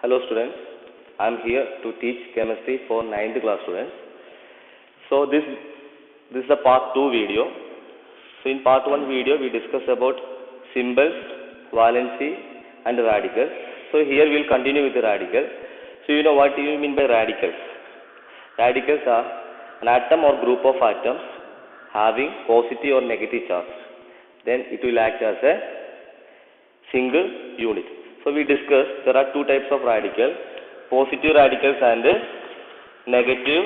Hello students, I am here to teach chemistry for 9th class students. So this is a part 2 video. So in part 1 video we discussed about symbols, valency and radicals. So here we will continue with the radical. So you know what do you mean by radicals? Radicals are an atom or group of atoms having positive or negative charge. Then it will act as a single unit. So we discussed there are two types of radicals, positive radicals and negative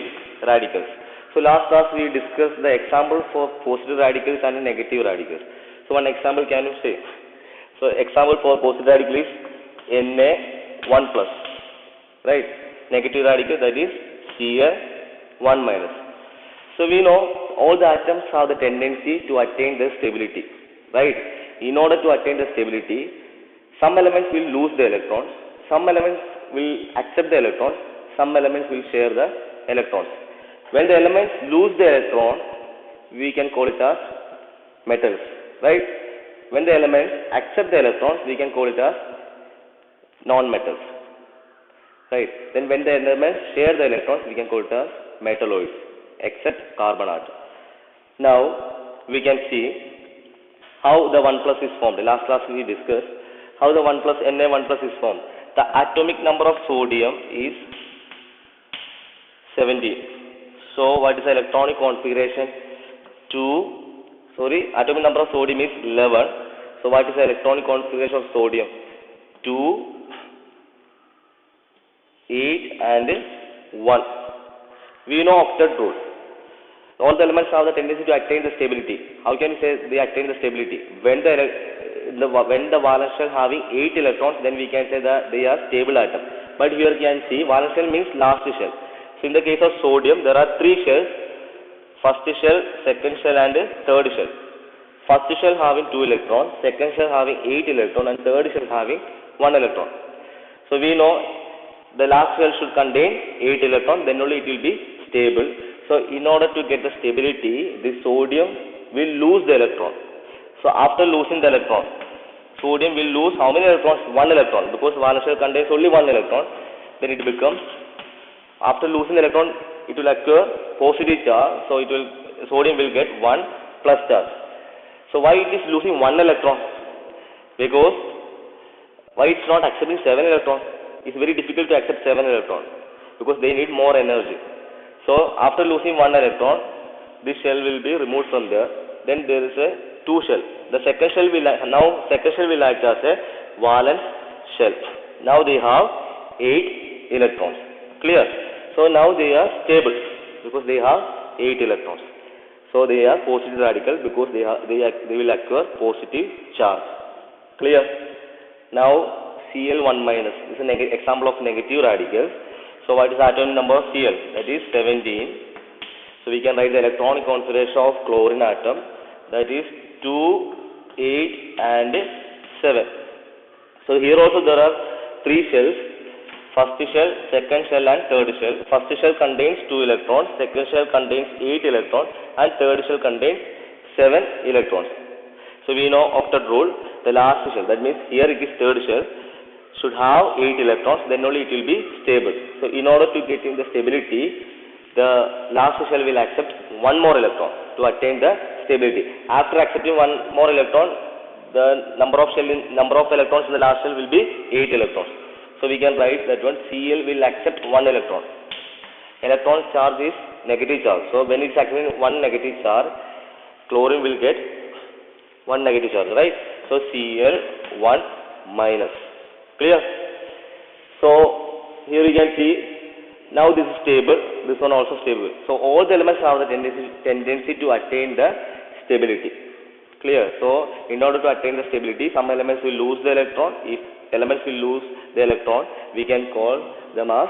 radicals. So last class we discussed the example for positive radicals and negative radicals. So one example can you say? So example for positive radical is Na1 plus, right? Negative radical, that is Cl1 minus. So we know all the atoms have the tendency to attain the stability, right? In order to attain the stability, some elements will lose the electrons, some elements will accept the electrons, some elements will share the electrons. When the elements lose the electron, we can call it as metals, right? When the elements accept the electrons, we can call it as non-metals, right? Then when the elements share the electrons, we can call it as metalloids, except carbon atom. Now we can see how the 1 plus is formed. Last class we discussed how the 1 plus Na1 plus is formed. The atomic number of sodium is 17. So what is the electronic configuration? Atomic number of sodium is 11. So what is the electronic configuration of sodium? 2, 8 and 1. We know octet rule. All the elements have the tendency to attain the stability. How can you say they attain the stability? When the valence shell having 8 electrons, then we can say that they are stable atom. But here you can see valence shell means last shell. So in the case of sodium, there are 3 shells: first shell, second shell and third shell. First shell having 2 electrons, second shell having 8 electrons and third shell having 1 electron. So we know the last shell should contain 8 electrons, then only it will be stable. So in order to get the stability, the sodium will lose the electron. So after losing the electron, sodium will lose how many electrons? 1 electron, because valence shell contains only 1 electron. Then it becomes, after losing the electron, it will occur positive charge. So sodium will get 1 plus charge. So why it is losing 1 electron? Because why it's not accepting 7 electrons? It's very difficult to accept 7 electrons because they need more energy. So after losing 1 electron, this shell will be removed from there. Then there is a 2 shell. The second shell will act as a valence shell. Now they have 8 electrons. Clear? So now they are stable because they have 8 electrons. So they are positive radical because they will occur positive charge. Clear? Now Cl1 minus is an example of negative radicals. So what is the atomic number of Cl? That is 17. So we can write the electronic configuration of chlorine atom, that is 2, 8 and 7. So here also there are 3 shells: first shell, second shell and third shell. First shell contains 2 electrons, second shell contains 8 electrons and third shell contains 7 electrons. So we know octet rule, the last shell, that means here it is third shell, should have 8 electrons, then only it will be stable. So in order to get in the stability, the last shell will accept 1 more electron to attain the stability. After accepting 1 more electron, the number of electrons in the last shell will be 8 electrons. So we can write that one Cl will accept 1 electron. Electron charge is negative charge. So when it is accepting 1 negative charge, chlorine will get 1 negative charge, right? So Cl1 minus. Clear? So here you can see, now this is stable, this one also stable. So all the elements have the tendency to attain the stability. Clear? So in order to attain the stability, some elements will lose the electron. If elements will lose the electron, we can call them as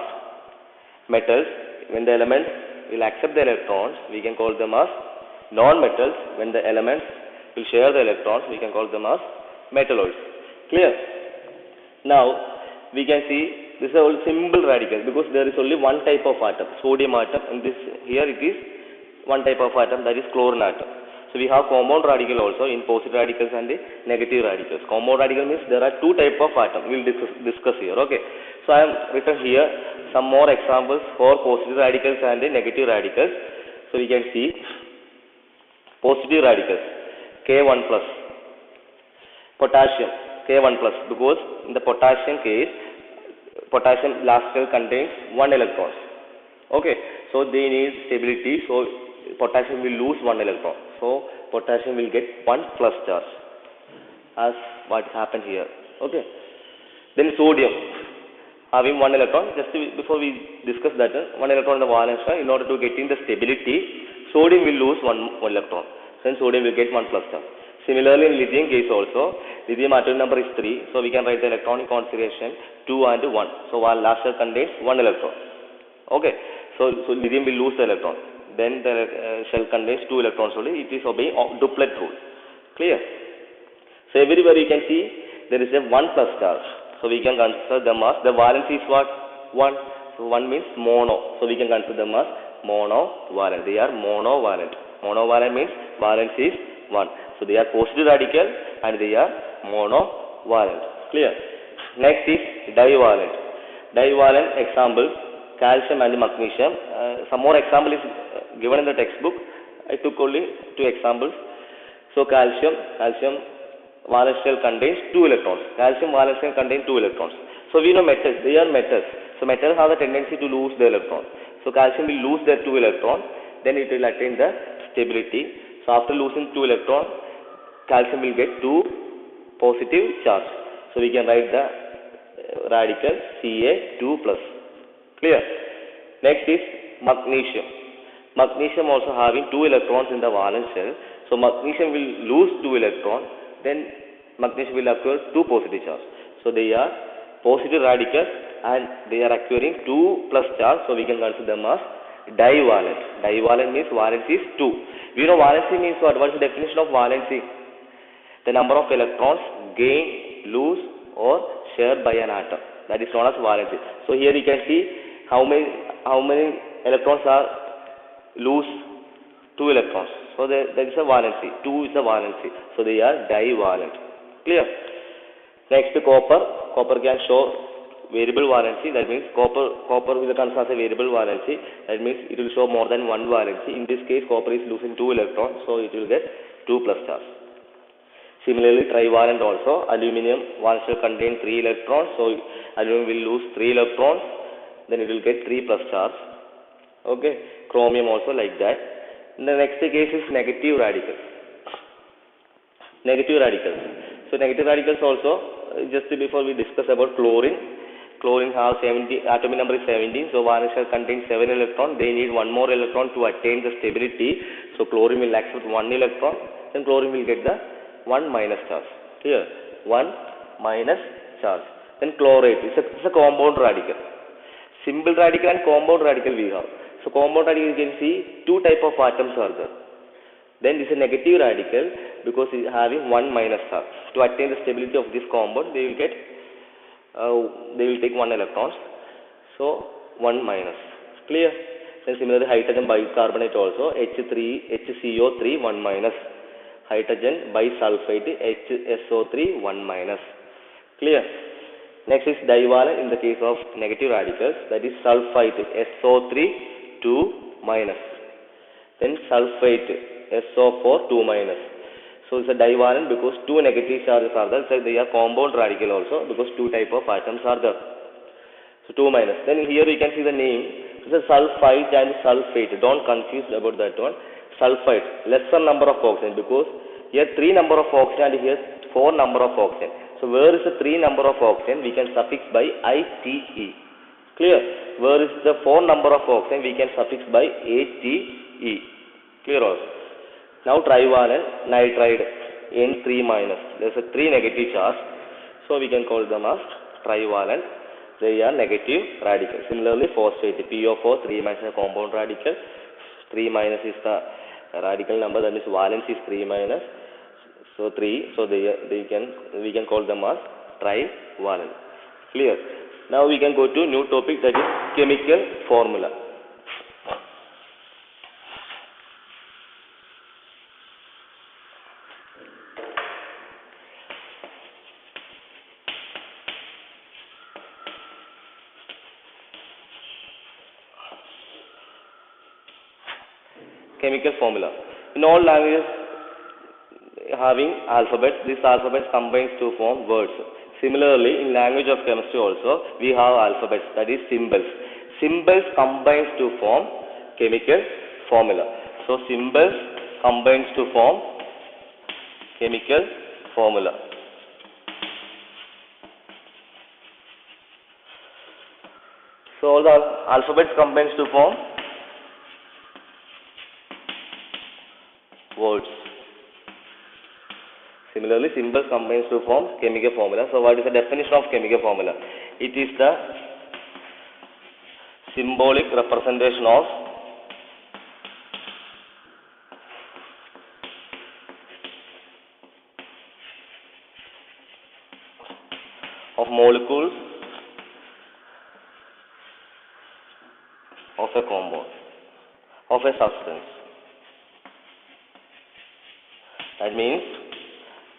metals. When the elements will accept the electrons, we can call them as non-metals. When the elements will share the electrons, we can call them as metalloids. Clear? Now we can see this is a simple radical because there is only one type of atom, sodium atom, and here it is one type of atom, that is chlorine atom. So we have compound radical also in positive radicals and the negative radicals. Compound radical means there are two type of atom. We will discuss here. Okay. So I am written here some more examples for positive radicals and the negative radicals. So we can see positive radicals K1 plus, potassium K1 plus, because in the potassium case, potassium last cell contains 1 electron. Okay, so they need stability, so potassium will lose 1 electron. So potassium will get 1 plus charge, as what happened here. Okay. Then sodium having 1 electron. Just before we discuss that, 1 electron in the valence shell. In order to get in the stability, sodium will lose 1 electron. Then sodium will get 1 plus charge. Similarly, in lithium case also, lithium atom number is 3, so we can write the electronic configuration 2 and 1. So while last shell contains 1 electron. Okay, so lithium will lose the electron. Then the shell contains 2 electrons only. It is obeying duplet rule. Clear? So everywhere you can see there is a 1 plus charge. So we can consider them as, the valence is what? 1. So 1 means mono. So we can consider them as monovalent. They are monovalent. Monovalent means valence is 1. So they are positive radical and they are monovalent. Clear? Next is divalent. Divalent example, calcium and magnesium. Some more example is given in the textbook. I took only 2 examples. So calcium valence shell contains 2 electrons. Calcium valence shell contains 2 electrons. So we know metals, they are metals. So metals have the tendency to lose the electron. So calcium will lose their 2 electrons, then it will attain the stability. So after losing 2 electrons, calcium will get 2 positive charge. So we can write the radical Ca2 plus. Clear? Next is magnesium. Magnesium also having 2 electrons in the valence shell. So magnesium will lose 2 electrons, then magnesium will acquire 2 positive charge. So they are positive radicals and they are acquiring 2 plus charge. So we can consider them as divalent. Divalent means valency is 2. We know valency means what? What is the definition of valency? The number of electrons gained, lose or shared by an atom. That is known as valency. So here you can see how many electrons are lose 2 electrons. So there is a valency. 2 is a valency. So they are divalent. Clear? Next, copper. Copper can show variable valency. That means copper will consider as a variable valency. That means it will show more than 1 valency. In this case, copper is losing 2 electrons. So it will get 2 plus charge. Similarly, trivalent also. Aluminium valence shell contain 3 electrons. So aluminum will lose 3 electrons. Then it will get 3 plus charge. Okay. Chromium also like that. The next case is negative radicals. Negative radicals. So negative radicals also, just before we discuss about chlorine. Chlorine has 70, atomic number is 17. So valence shell contains 7 electrons. They need 1 more electron to attain the stability. So chlorine will accept 1 electron. Then chlorine will get the 1 minus charge. Here, 1 minus charge. Then chlorate. It's a compound radical. Simple radical and compound radical we have. So compound radical you can see 2 type of atoms are there. Then this is a negative radical because it is having 1 minus charge. To attain the stability of this compound, they will take 1 electrons. So 1 minus. Clear? Then similarly hydrogen bicarbonate also HCO3 1 minus. Hydrogen bisulfite HSO3 1 minus. Clear? Next is divalent in the case of negative radicals, that is sulfite SO3 2 minus. Then sulfate SO4 2 minus. So it's a divalent because 2 negative charges are there. So they are compound radical also because 2 type of atoms are there. So 2 minus. Then here you can see the name. It's a sulfite and sulfate. Don't confuse about that one. Sulfite, lesser number of oxygen because here 3 number of oxygen and here 4 number of oxygen. So where is the 3 number of oxygen? We can suffix by ITE. Clear? Where is the 4 number of oxygen? We can suffix by ATE. Clear also? Now trivalent nitride N3 minus. There is a 3 negative charge. So we can call them as trivalent. They are negative radical. Similarly phosphate PO4 3 minus is a compound radical. 3 minus is the radical number, that means valence is 3 minus. So 3, so we can call them as trivalent. Clear? Now we can go to new topic, that is chemical formula. chemical formula. In all languages having alphabets, this alphabet combines to form words. Similarly, in language of chemistry also, we have alphabets, that is symbols. Symbols combines to form chemical formula. So, symbols combines to form chemical formula. So, all the alphabets combines to form words. Similarly, symbols combines to form chemical formula. So, what is the definition of chemical formula? It is the symbolic representation of molecules of a compound, of a substance. That means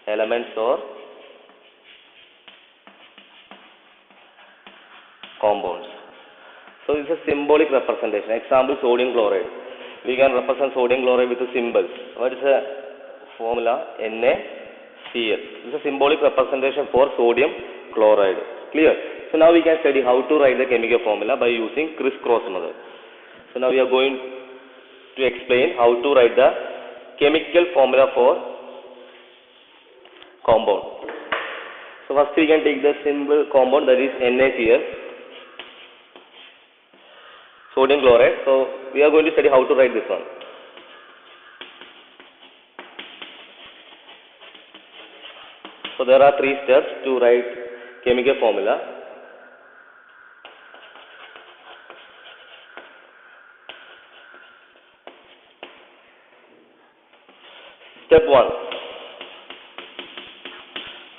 elements or compounds. So, this is a symbolic representation. Example, sodium chloride. We can represent sodium chloride with a symbol. What is the formula? NaCl. This is a symbolic representation for sodium chloride. Clear? So, now we can study how to write the chemical formula by using crisscross method. So, now we are going to explain how to write the chemical formula for compound. So, first we can take the symbol compound, that is NaCl, sodium chloride. So, we are going to study how to write this one. So, there are 3 steps to write chemical formula. Step 1.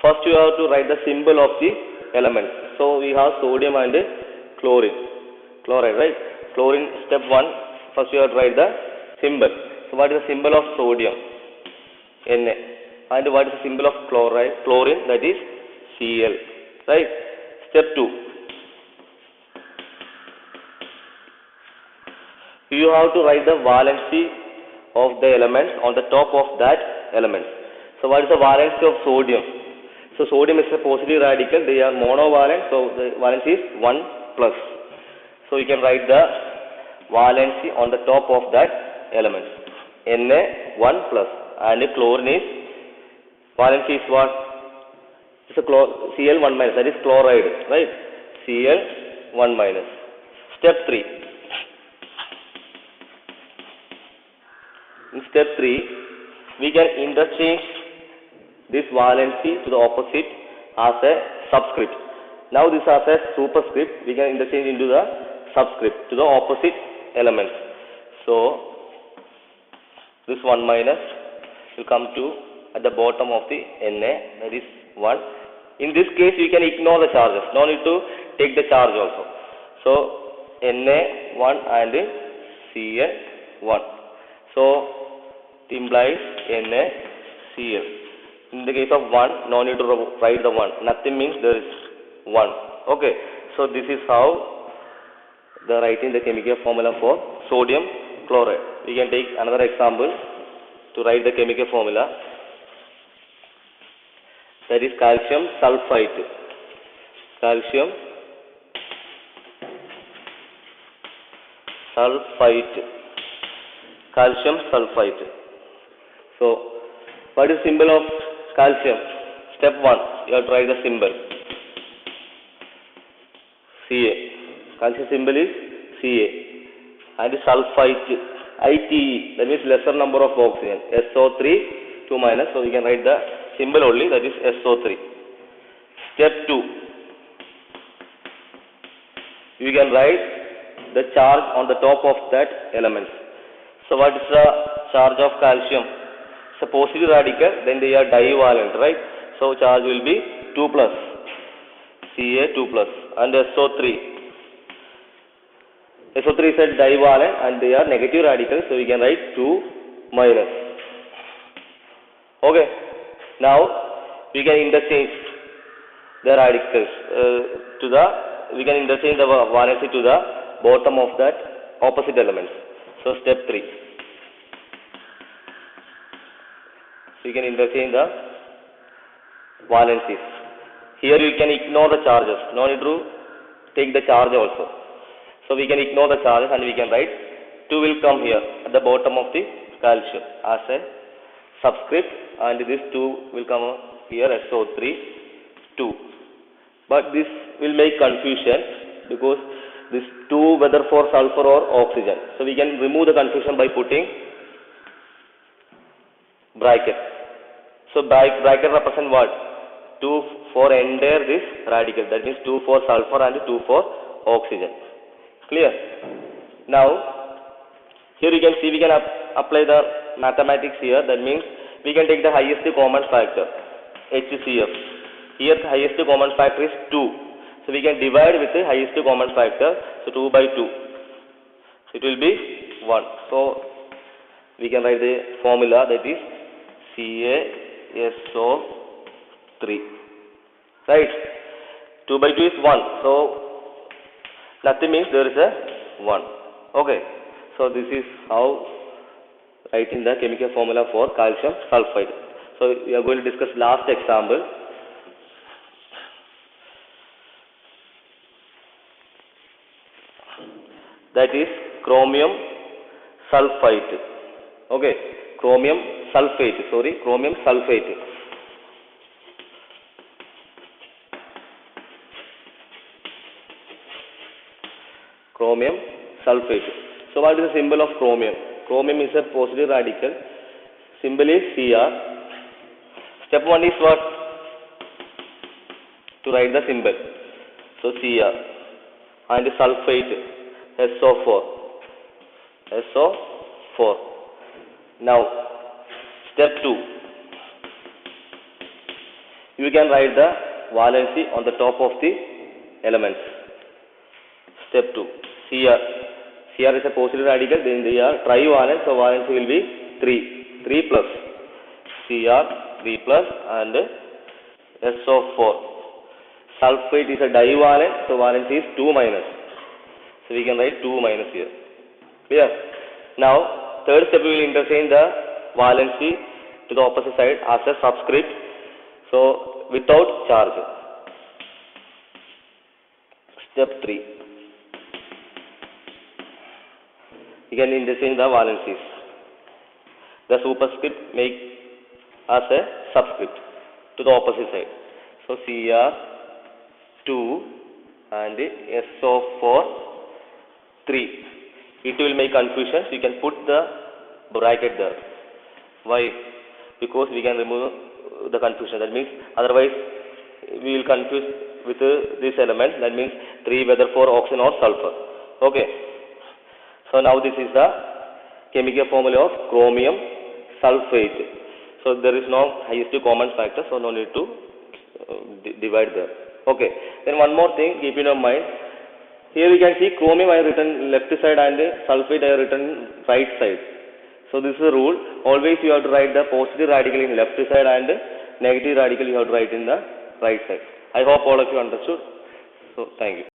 First you have to write the symbol of the element. So, we have sodium and chloride, right? Chlorine, step 1, first you have to write the symbol. So, what is the symbol of sodium? Na. And what is the symbol of chlorine? That is Cl, right? Step 2. You have to write the valency of the elements on the top of that element. So, what is the valency of sodium? So, sodium is a positive radical, they are monovalent, so the valency is 1 plus. So, you can write the valency on the top of that element. Na 1 plus, and chlorine is, valency is what? It's a Cl 1 minus, that is chloride, right? Cl 1 minus. Step 3. In step 3, we can interchange this valency to the opposite as a subscript. Now this as a superscript, we can interchange into the subscript to the opposite element. So, this 1 minus will come to at the bottom of the Na, that is 1. In this case, we can ignore the charges. No need to take the charge also. So, Na 1 and Cl 1. So, it implies NaCl. In the case of 1, no need to write the 1. Nothing means there is 1. Okay. So, this is how the writing the chemical formula for sodium chloride. We can take another example to write the chemical formula. That is calcium sulfite. Calcium sulfite. Calcium sulfite. So, what is symbol of calcium? Step 1, you have to write the symbol. Ca. Calcium symbol is Ca. And sulfite, ITE, that means lesser number of oxygen. SO3, 2 minus. So, we can write the symbol only, that is SO3. Step 2, you can write the charge on the top of that element. So, what is the charge of calcium? It's a positive radical, then they are divalent, right? So, charge will be 2 plus, Ca 2 plus, and SO3. SO3 is a divalent and they are negative radicals, so we can write 2 minus. Okay. Now, we can interchange the radicals we can interchange the valency to the bottom of that opposite elements. So, step 3. So you can interchange the valencies. Here you can ignore the charges. No need to take the charge also. So we can ignore the charges and we can write 2 will come here at the bottom of the calcium as a subscript, and this 2 will come here SO3 2. But this will make confusion because this 2 whether for sulfur or oxygen. So we can remove the confusion by putting bracket. So bracket represent what? 2 for entire this radical. That means 2 for sulfur and 2 for oxygen. Clear? Now here you can see we can apply the mathematics here. That means we can take the highest common factor HCF. Here the highest common factor is 2. So we can divide with the highest common factor. So 2 by 2. So it will be 1. So we can write the formula, that is CaSO3. Right? 2 by 2 is 1. So nothing means there is a 1. Okay. So this is how writing the chemical formula for calcium sulfide. So we are going to discuss last example. That is chromium sulfate. Okay, chromium sulfate. Chromium sulfate. Chromium sulfate. So what is the symbol of chromium? Chromium is a positive radical. Symbol is Cr. Step 1 is what? To write the symbol. So Cr. And sulfate. SO4. SO4. Now, step 2. You can write the valency on the top of the elements. Step 2. Cr. Cr is a positive radical, then they are trivalent, so valency will be 3. 3 plus. Cr, 3 plus, and SO4. Sulfate is a divalent, so valency is 2 minus. So we can write 2 minus here. Clear? Now, third step we will interchange the valency to the opposite side as a subscript. So without charge. Step 3. You can interchange the valencies. The superscript make as a subscript to the opposite side. So Cr2 and SO4 3. It will make confusion. So you can put the bracket there. Why? Because we can remove the confusion. That means otherwise we will confuse with this element. That means 3 whether for oxygen or sulfur. Okay. So now this is the chemical formula of chromium sulfate. So there is no highest common factor, so no need to divide there. Okay. Then one more thing, keep in your mind. Here you can see chromium I have written left side and sulfate I have written right side. So this is a rule. Always you have to write the positive radical in left side and negative radical you have to write in the right side. I hope all of you understood. So thank you.